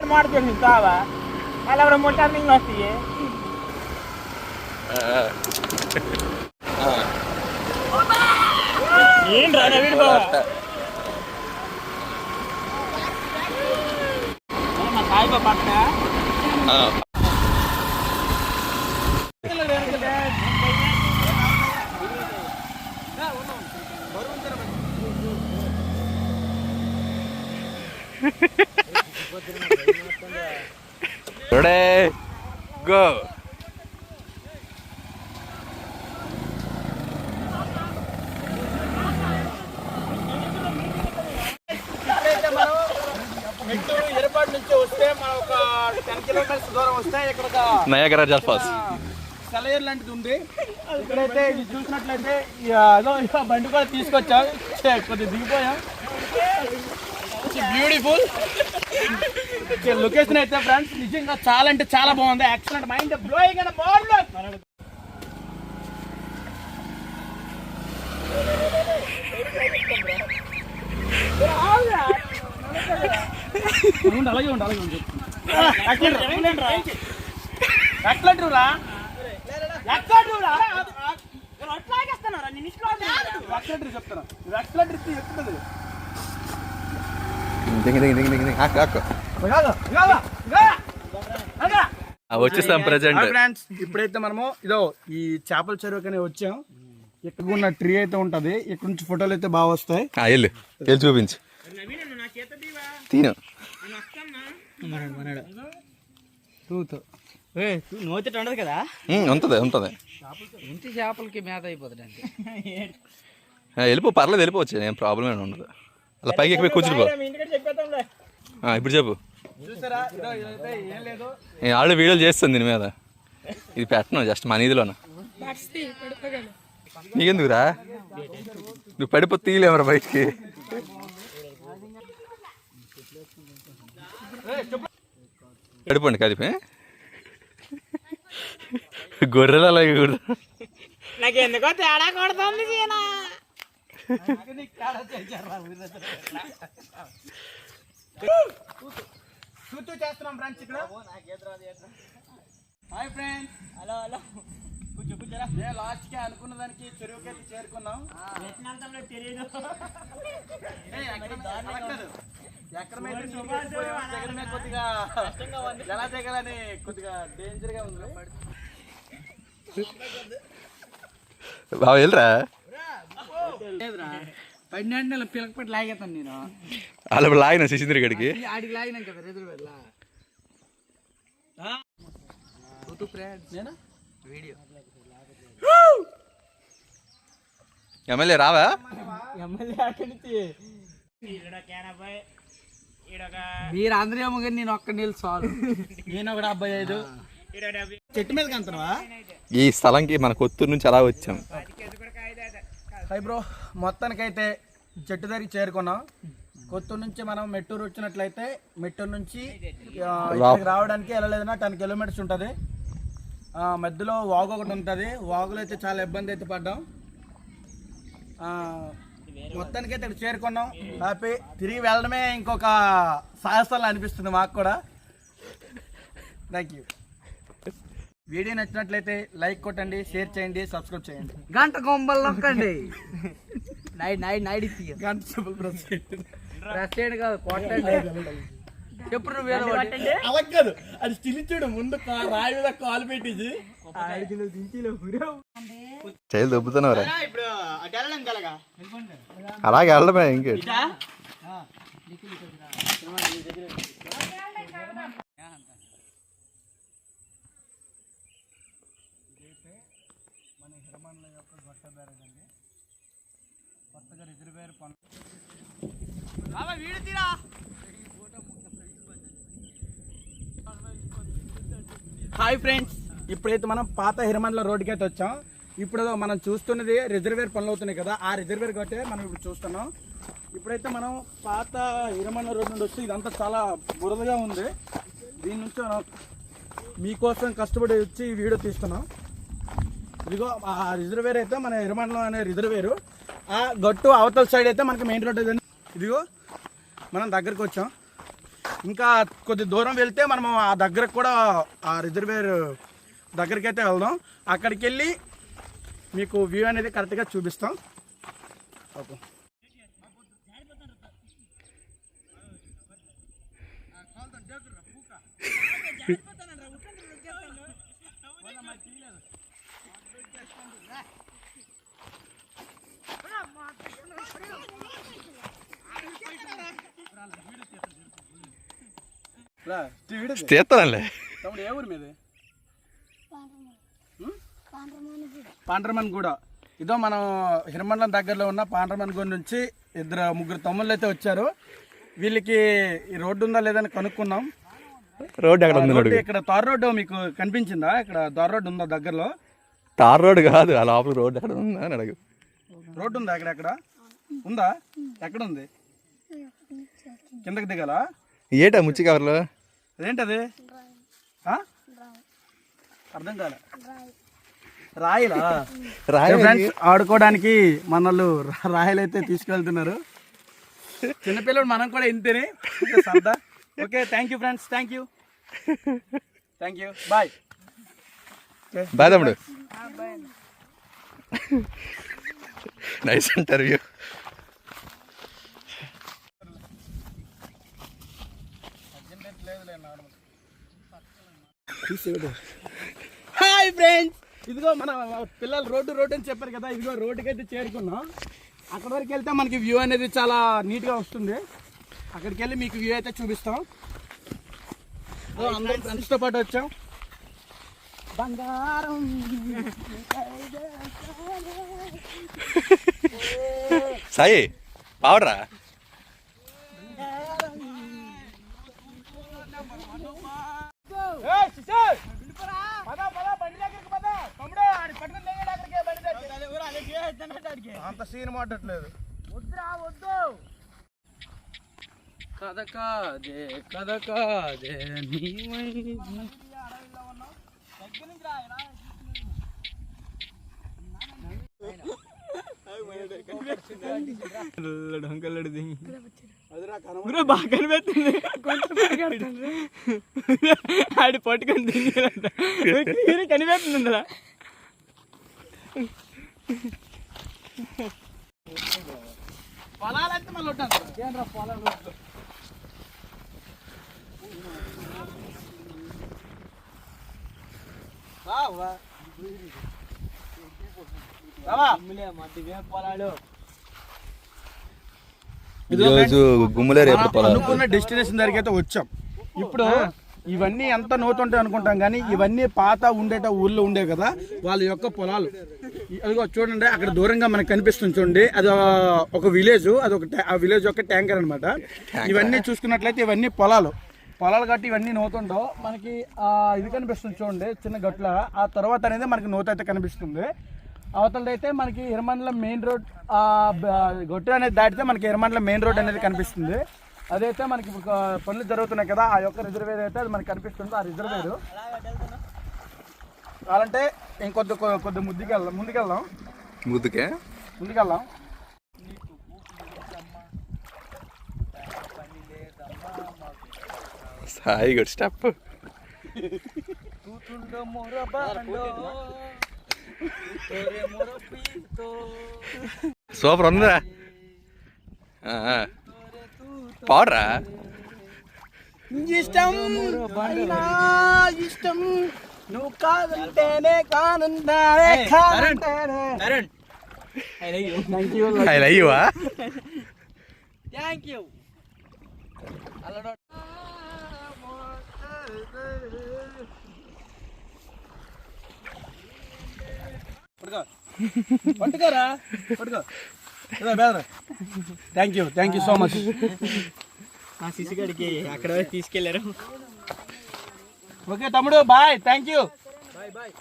ಮಾಡ್ತೀನಿ ತಾವ ಅಲ್ಲ ಅವರ ಮೊಟ್ಟ ನಿಂಗೆ ಹೋಗ್ತೀವಿ ಏನ್ರ ನವೀನ್ ಬಾವ ಕಾಯಿ ಬಾ ಪಕ್ಕ Ready, go. ఎయిర్పోర్ట్ నుంచి వస్తే మనం ఒక 10 కిలోమీటర్స్ దూరం వస్తే ఇక్కడ నయాగరా ఫాల్స్ సెలయేరు లాంటిది ఉంది. ఇక్కడైతే ఇది చూసినట్లయితే అదో బండి కూడా తీసుకొచ్చాం, కొద్దిగా దిగిపోయాం. బ్యూటిఫుల్ లొకేషన్ అయితే ఫ్రెండ్స్ నిజంగా చాలా అంటే చాలా బాగుంది. ఎక్సలెంట్ మైండ్ బ్లోయింగ్ అండ్ బాగుంది. అలాగే ఉంది అలాగే ఉంది వచ్చేస్తాం ప్రెజెంట్. ఫ్రెండ్స్ ఇప్పుడైతే మనము ఇదో ఈ చేపల చెరువుకనే వచ్చాం. ఇక్కడ ఉన్న ట్రీ అయితే ఉంటది, ఇక్కడ నుంచి ఫోటోలు అయితే బాగా వస్తాయి. వెళ్ళి చూపించు తీను ఉండదు కదా. ఉంటుంది ఇంటి చేపలకి మేత అయిపోతుంది అంటే వెళ్ళిపో, పర్లేదు వెళ్ళిపోవచ్చు, ఏం ప్రాబ్లం ఏమి ఉండదు. అలా పైకి ఎక్కిపోయి కూర్చుని పో. ఇప్పుడు చెప్పు. నేను ఆల్రెడీ వీడియోలు చేస్తాను దీని మీద, ఇది పెట్టను జస్ట్ మన ఇదిలోన. నీకెందుకురా, నువ్వు పడిపో తీయలేమరా బయటికి. పడిపోండి కలిపి గొర్రెలు అలాగే కూడా నాకు ఎందుకో తేడా కొడుతుంది. చూస్తూ చేస్తున్నాం ఫ్రెండ్స్ ఇక్కడ. హాయ్ ఫ్రెండ్స్, హలో హలో కూర్చోరా. నేను లాస్ట్కి అనుకున్న దానికి చెరువుకి అయితే చేరుకున్నాం. కొద్దిగా ఎలా దిగాలని కొద్దిగా డేంజర్ గా ఉంది. బాబా వెళ్ళరా పడిన పిల్లకపట్టి లాగేస్తాను నేను. అలా లాగిన శశీంద్ర గడికి ఆడికి లాగినాం కదా రిజర్వేర్ వీడియో. ఎమ్మెల్యే రావా? ఎమ్మెల్యే అక్కడి నుంచి మీరు అందరూ ఏమో కానీ నేను ఒక్క నీళ్ళు చాలు. నేను ఒక 75 చెట్టు మీద కంటున్నావా? ఈ స్థలంకి మన కొత్తూరు నుంచి అలా వచ్చాం. హై బ్రో, మొత్తానికైతే చెట్టు దగ్గరికి చేరుకున్నాం. కొత్తూరు నుంచి మనం మెట్టూరు వచ్చినట్లయితే మెట్టూరు నుంచి రావడానికి వెళ్ళలేదన్నా 10 కిలోమీటర్స్ ఉంటుంది. మధ్యలో వాగు ఒకటి ఉంటుంది. వాగులో అయితే చాలా ఇబ్బంది అయితే పడ్డాం. మొత్తానికి అయితే ఇక్కడ చేరుకున్నాం. హ్యాపీ. తిరిగి వెళ్ళడమే ఇంకొక సాహసాలు అనిపిస్తుంది మాకు కూడా. Thank you. వీడియో నచ్చినట్లయితే లైక్ కొట్టండి, షేర్ చేయండి, సబ్స్క్రైబ్ చేయండి. గంట కొంబల్ నొక్కండి. గంట సింబల్ ప్రెస్ చేయండి కాదు, కొట్టండి. ఎప్పుడు నువ్వు అలా కాదు, అది స్టిల్ ఇచ్చాడు ముందు రాయి మీద కాలు పెట్టింది. చేతులు దొబ్బుతున్నావురా. అలాగే వెళ్ళడమే ఇంకే. మన హిరమన్ల యొక్క గొట్ట బ్యారేజ్ అండి. కొత్తగా రిజర్వేర్ పనులు. హాయ్ ఫ్రెండ్స్, ఇప్పుడైతే మనం పాత హిరమన్ల రోడ్డుకి అయితే వచ్చాం. ఇప్పుడు మనం చూస్తున్నది రిజర్వేర్ పనులు అవుతున్నాయి కదా, ఆ రిజర్వేర్ గట్టే మనం ఇప్పుడు చూస్తున్నాం. ఇప్పుడైతే మనం పాత హిరమన్ల రోడ్ నుండి వస్తే ఇదంతా చాలా బురదగా ఉంది. దీని నుంచి మనం మీకోసం కష్టపడి వచ్చి ఈ వీడియో తీస్తున్నాం. ఇదిగో ఆ రిజర్వేర్ అయితే మన హిరమన్లం అనే రిజర్వేరు. ఆ గట్టు అవతల సైడ్ అయితే మనకి మెయిన్ రోడ్. ఇదిగో మనం దగ్గరికి వచ్చాం. ఇంకా కొద్ది దూరం వెళ్తే మనం ఆ దగ్గరకు కూడా ఆ రిజర్వేర్ దగ్గరికి అయితే వెళ్దాం. అక్కడికి వెళ్ళి మీకు వ్యూ అనేది కరెక్ట్గా చూపిస్తాం. ఓకే. చేస్తానంలే. తమ్ముడు ఏ ఊరు మీది? పాండ్రమన్ గూడ. ఇదో మనం హిరమండలం దగ్గరలో ఉన్న పాండ్రమన్ గూడ నుంచి ముగ్గురు తమ్ముళ్ళు అయితే వచ్చారు. వీళ్ళకి ఈ రోడ్డు ఉందా లేదని కనుక్కున్నాం. రోడ్డు ఎక్కడ ఉంది? ఇక్కడ తార్ రోడ్డు మీకు కనిపించిందా? ఇక్కడ తార్ రోడ్డు ఉందా దగ్గరలో? తార్ రోడ్డు కాదు, ఆ లోపల రోడ్డు ఎక్కడ ఉందా అని అడుగు. రోడ్డు ఉందా ఎక్కడ ఉందా? ఎక్కడ ఉంది? కిందకి దిగాలా? ఏటా ముచ్చి కవర్లో అదేంటది? అర్థం కాలే. రాయిలా? ఫ్రెండ్స్ ఆడుకోవడానికి మనల్ని రాయలు అయితే తీసుకెళ్తున్నారు. చిన్నపిల్లలు మనం కూడా ఇంతేనే సరదా. Okay, thank you friends, thank you bye. Bye తమ్ముడు. Nice interview. హాయ్ ఫ్రెండ్స్, ఇదిగో మన పిల్లలు రోడ్డు అని చెప్పారు కదా. ఇదిగో రోడ్డుకి అయితే చేరుకున్నాం. అక్కడ వరకు వెళ్తే మనకి వ్యూ అనేది చాలా నీట్గా వస్తుంది. అక్కడికి వెళ్ళి మీకు వ్యూ అయితే చూపిస్తాం. అందరం ఫ్రెండ్స్తో పాటు వచ్చాం. బంగారం సాయి పావడరా. అంత సీన్ మాట్లాడలేదు. కథ కాదే బాగా కనిపెడుతుంది. ఆడి పట్టుకొని కనిపెడుతుంది. పొలాలంటే మళ్ళీ ఉంటాను పొలాలు. అనుకున్న డెస్టినేషన్ దగ్గరికి అయితే వచ్చాం. ఇప్పుడు ఇవన్నీ ఎంత నోతుంటాయి అనుకుంటాం, కానీ ఇవన్నీ పాత ఉండేట ఊర్లో ఉండే కదా వాళ్ళ యొక్క పొలాలు. అదిగో చూడండి, అక్కడ దూరంగా మనకు కనిపిస్తుంది చూడండి, అది ఒక విలేజ్. ఆ విలేజ్ యొక్క ట్యాంకర్ అనమాట. ఇవన్నీ చూసుకున్నట్లయితే ఇవన్నీ పొలాలు కాబట్టి ఇవన్నీ నోతుండో మనకి ఇది కనిపిస్తుంది చూడండి, చిన్న గట్ల. ఆ తర్వాత అనేది మనకి నోత అయితే కనిపిస్తుంది. అవతలదైతే మనకి హిరమండలం మెయిన్ రోడ్, గొట్టు అనేది దాటితే మనకి హిరమండలం మెయిన్ రోడ్ అనేది కనిపిస్తుంది. అదైతే మనకి పనులు జరుగుతున్నాయి కదా, ఆ యొక్క రిజర్వేర్ అయితే అది మనకి కనిపిస్తుంది. ఆ రిజర్వేరు కావాలంటే ఇంకొద్ది ముందుకెళ్దాం. Sai good step. సూపర్ ఉందా? పాడరా. ఇష్టం నువ్వు కాదంటేనే కానుందానే. అయ్యవా థ్యాంక్ యూ. పట్టుకోరా పట్టుకో. Thank you so much. మా శిశుగడికి అక్కడ తీసుకెళ్లారు. ఓకే తమ్ముడు, బాయ్. Thank you. బాయ్.